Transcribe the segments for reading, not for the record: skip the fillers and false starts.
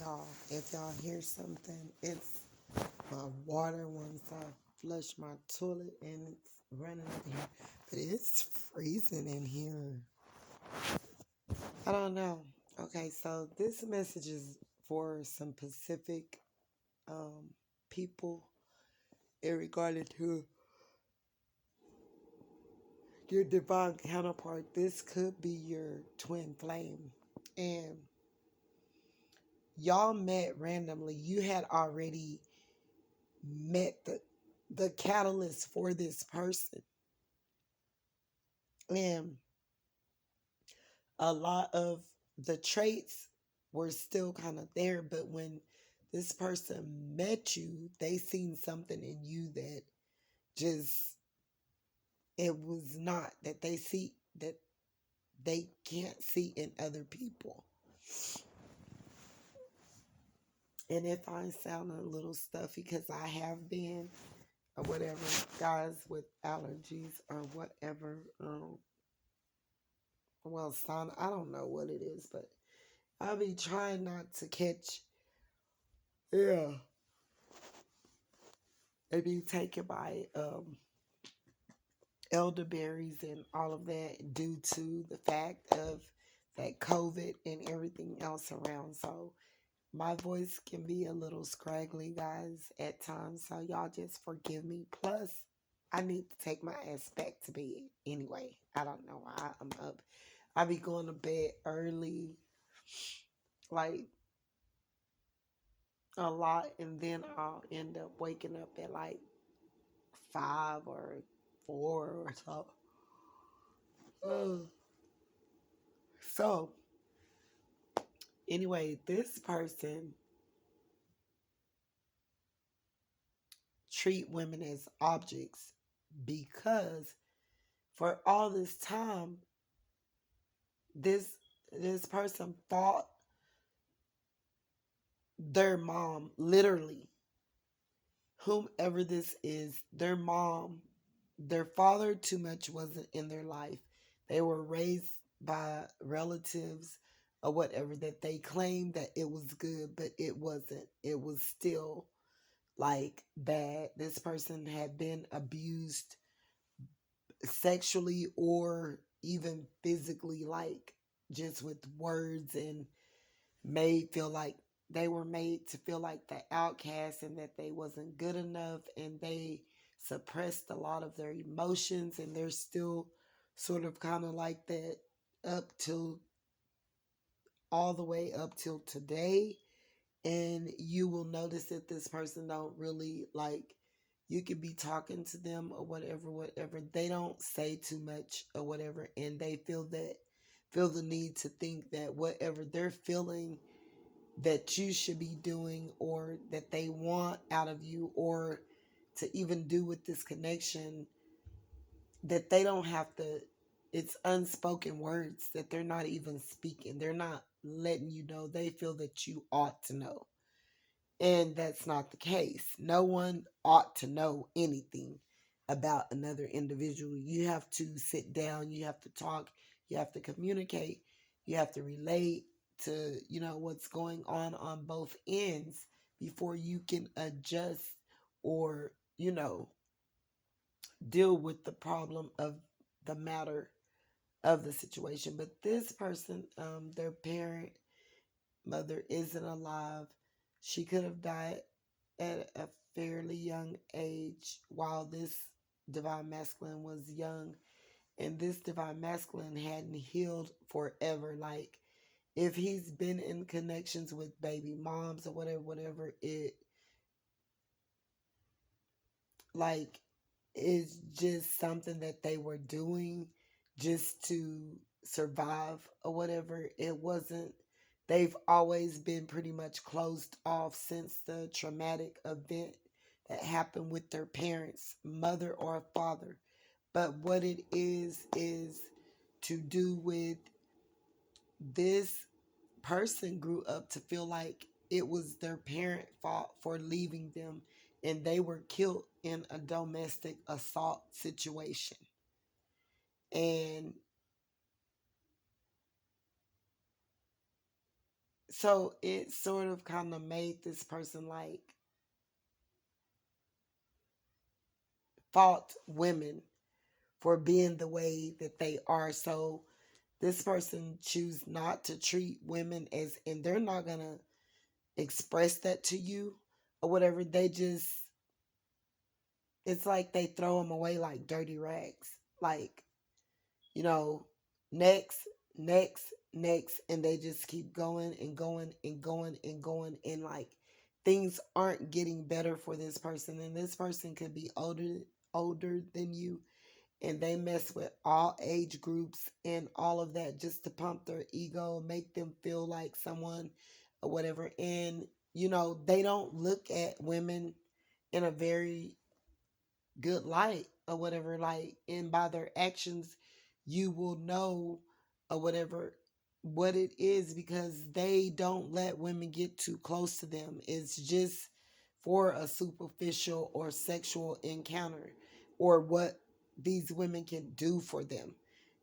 y'all. If y'all hear something, it's my water once I flush my toilet and it's running up here. But it's freezing in here. I don't know. Okay, so this message is for some Pacific um, people in regard to your divine counterpart. This could be your twin flame. And y'all met randomly. You had already met the catalyst for this person. And a lot of the traits were still kind of there, but when this person met you, they seen something in you that just it was not that they see that they can't see in other people. And if I sound a little stuffy because I have been or whatever, guys with allergies or whatever, well, son, I don't know what it is, but I'll be trying not to catch, yeah, and be taken by elderberries and all of that due to the fact of that COVID and everything else around. So my voice can be a little scraggly, guys, at times. So y'all just forgive me. Plus, I need to take my ass back to bed anyway. I don't know why I'm up. I be going to bed early, like a lot, and then I'll end up waking up at like 5 or 4 or so. So, anyway, this person treat women as objects because for all this time, this this person fought their mom, literally, whomever this is, their mom, their father too much wasn't in their life. They were raised by relatives or whatever that they claimed that it was good, but it wasn't. It was still like bad. This person had been abused sexually or even physically, like just with words, and made feel like they were made to feel like the outcast and that they wasn't good enough, and they suppressed a lot of their emotions, and they're still sort of kind of like that up till all the way up till today. And you will notice that this person don't really like, you could be talking to them or whatever, they don't say too much or whatever, and they feel the need to think that whatever they're feeling that you should be doing or that they want out of you or to even do with this connection, that they don't have to, it's unspoken words that they're not even speaking, they're not letting you know, they feel that you ought to know. And that's not the case. No one ought to know anything about another individual. You have to sit down, you have to talk, you have to communicate, you have to relate to, what's going on both ends before you can adjust or, deal with the problem of the matter of the situation. But this person, their parent, mother isn't alive. She could have died at a fairly young age while this divine masculine was young, and this divine masculine hadn't healed forever. Like, if he's been in connections with baby moms or whatever, it like is just something that they were doing just to survive or whatever. It wasn't, they've always been pretty much closed off since the traumatic event that happened with their parents, mother or father. But what it is to do with this person grew up to feel like it was their parent fault for leaving them, and they were killed in a domestic assault situation. And So it sort of kind of made this person like fault women for being the way that they are. So this person choose not to treat women as, and they're not gonna express that to you or whatever. They just, it's like they throw them away like dirty rags. Like, you know, next, next, and they just keep going and going and going and going. And like things aren't getting better for this person. And this person could be older than you, and they mess with all age groups and all of that just to pump their ego, make them feel like someone or whatever. And they don't look at women in a very good light or whatever, like, and by their actions you will know or whatever what it is, because they don't let women get too close to them. It's just for a superficial or sexual encounter, or what these women can do for them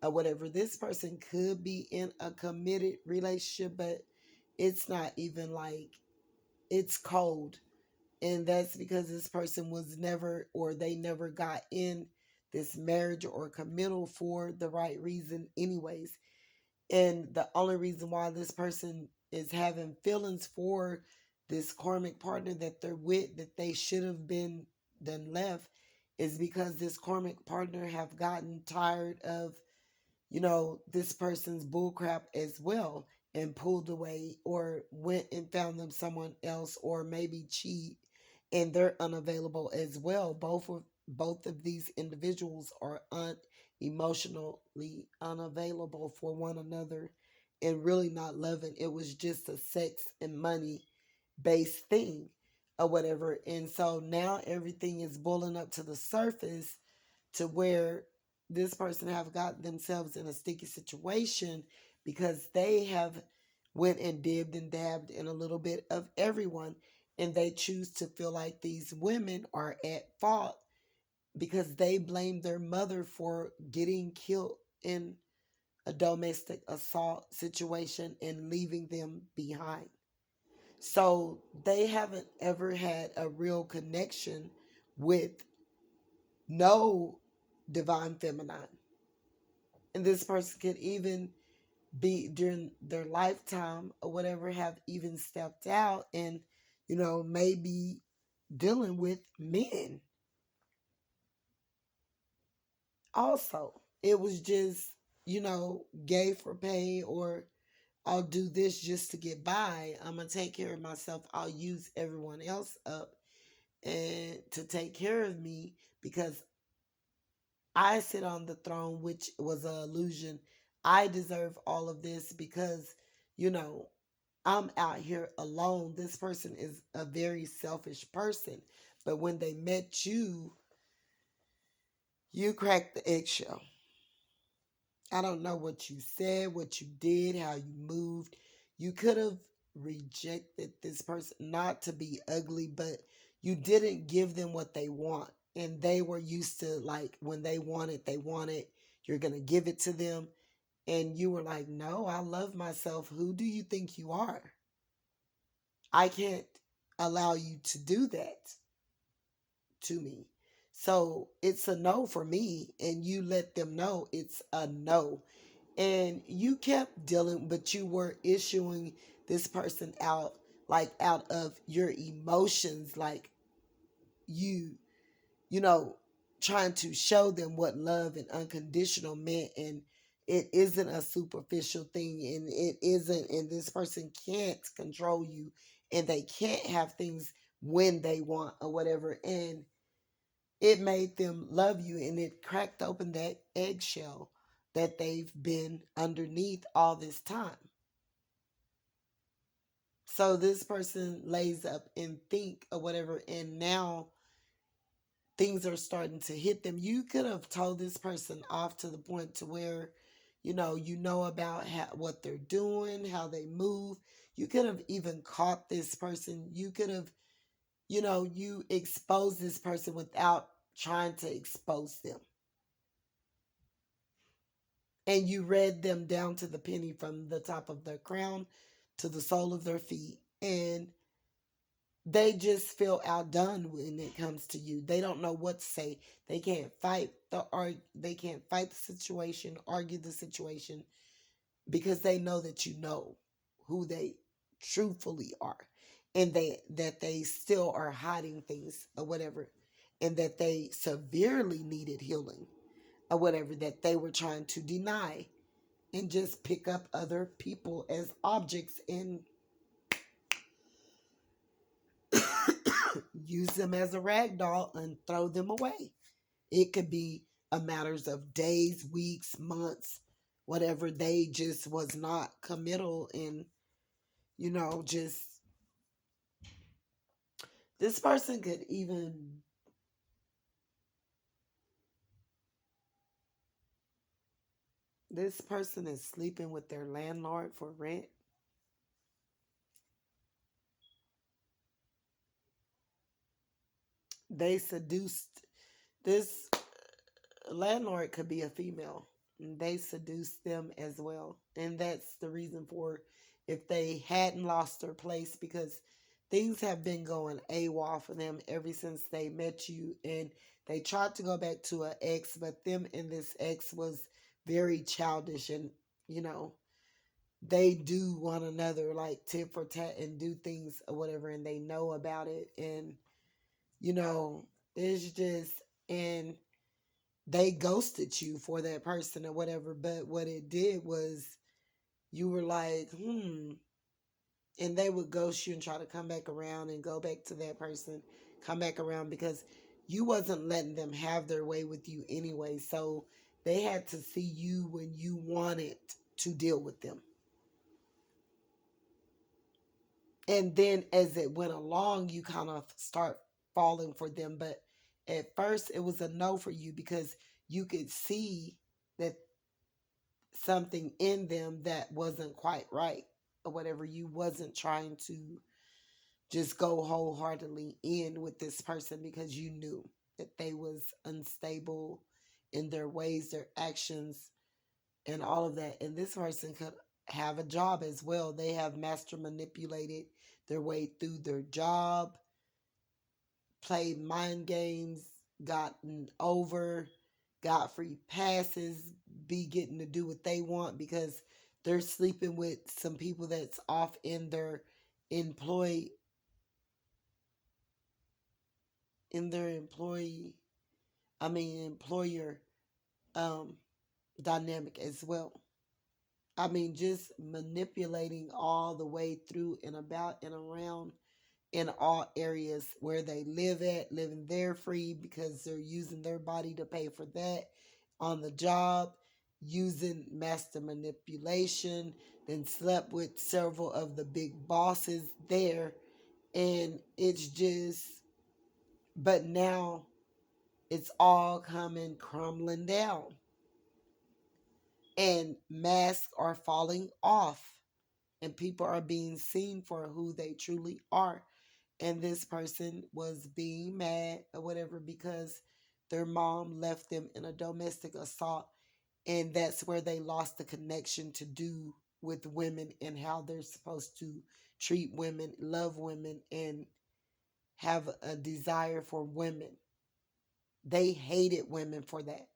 or whatever. This person could be in a committed relationship, but it's not even like, it's cold. And that's because this person was never, or they never got in this marriage or committal for the right reason anyways. And the only reason why this person is having feelings for this karmic partner that they're with, that they should have been done left, is because this karmic partner have gotten tired of this person's bullcrap as well, and pulled away or went and found them someone else, or maybe cheat, and they're unavailable as well. Both of these individuals are emotionally unavailable for one another, and really not loving. It was just a sex and money based thing or whatever. And so now everything is boiling up to the surface, to where this person have got themselves in a sticky situation, because they have went and dibbed and dabbed in a little bit of everyone, and they choose to feel like these women are at fault because they blame their mother for getting killed in a domestic assault situation and leaving them behind. So they haven't ever had a real connection with no divine feminine. And this person could even be during their lifetime or whatever, have even stepped out and, maybe dealing with men. Also, it was just, gay for pay, or I'll do this just to get by. I'm going to take care of myself. I'll use everyone else up and to take care of me, because I sit on the throne, which was an illusion. I deserve all of this because, you know, I'm out here alone. This person is a very selfish person. But when they met you, you cracked the eggshell. I don't know what you said, what you did, how you moved. You could have rejected this person, not to be ugly, but you didn't give them what they want. And they were used to, like, when they wanted, you're going to give it to them. And you were like, no, I love myself. Who do you think you are? I can't allow you to do that to me. So it's a no for me. And you let them know it's a no. And you kept dealing, but you were issuing this person out, like, out of your emotions, like, you you know trying to show them what love and unconditional meant. And it isn't a superficial thing, and it isn't, and this person can't control you, and they can't have things when they want or whatever. And it made them love you, and it cracked open that eggshell that they've been underneath all this time. So this person lays up and think or whatever, and now things are starting to hit them. You could have told this person off to the point to where, about what they're doing, how they move. You could have even caught this person. You could have, you exposed this person without trying to expose them. And you read them down to the penny, from the top of their crown to the sole of their feet, and they just feel outdone when it comes to you. They don't know what to say. They can't fight they can't fight the situation, argue the situation, because they know that you know who they truthfully are, and they still are hiding things or whatever, and that they severely needed healing or whatever, that they were trying to deny and just pick up other people as objects and use them as a rag doll and throw them away. It could be a matters of days, weeks, months, whatever. They just was not committal, and just this person could even this person is sleeping with their landlord for rent. They seduced this landlord could be a female. They seduced them as well. And that's the reason for if they hadn't lost their place, because things have been going AWOL for them ever since they met you. And they tried to go back to an ex, but them and this ex was very childish, and you know, they do one another like tit for tat and do things or whatever, and they know about it. And you know, it's just, and they ghosted you for that person or whatever. But what it did was you were like, and they would ghost you and try to come back around and go back to that person, come back around, because you wasn't letting them have their way with you anyway. So they had to see you when you wanted to deal with them. And then as it went along, you kind of start falling for them. But at first, it was a no for you, because you could see that something in them that wasn't quite right or whatever. You wasn't trying to just go wholeheartedly in with this person, because you knew that they was unstable in their ways, their actions, and all of that. And this person could have a job as well. They have master manipulated their way through their job, played mind games, gotten over, got free passes, be getting to do what they want because they're sleeping with some people that's off in their employee in their employee employer um dynamic as well. I mean, just manipulating all the way through and about and around in all areas where they live at, living there free because they're using their body to pay for that, on the job, using master manipulation, then slept with several of the big bosses there. And it's just, but now it's all coming crumbling down, and masks are falling off, and people are being seen for who they truly are. And this person was being mad or whatever because their mom left them in a domestic assault, and that's where they lost the connection to do with women and how they're supposed to treat women, love women, and have a desire for women. They hated women for that.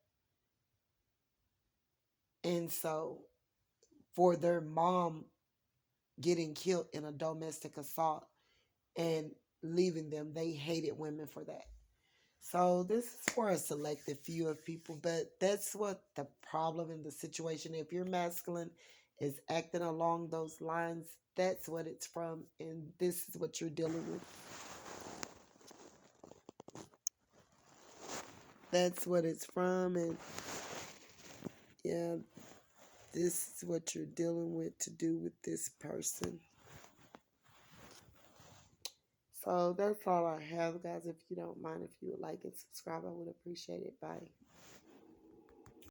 And so for their mom getting killed in a domestic assault and leaving them, they hated women for that. So this is for a selected few of people, but that's what the problem in the situation. If your masculine is acting along those lines, that's what it's from, and this is what you're dealing with. That's what it's from, and yeah, this is what you're dealing with to do with this person. So that's all I have, guys. If you don't mind, if you would like and subscribe, I would appreciate it. Bye.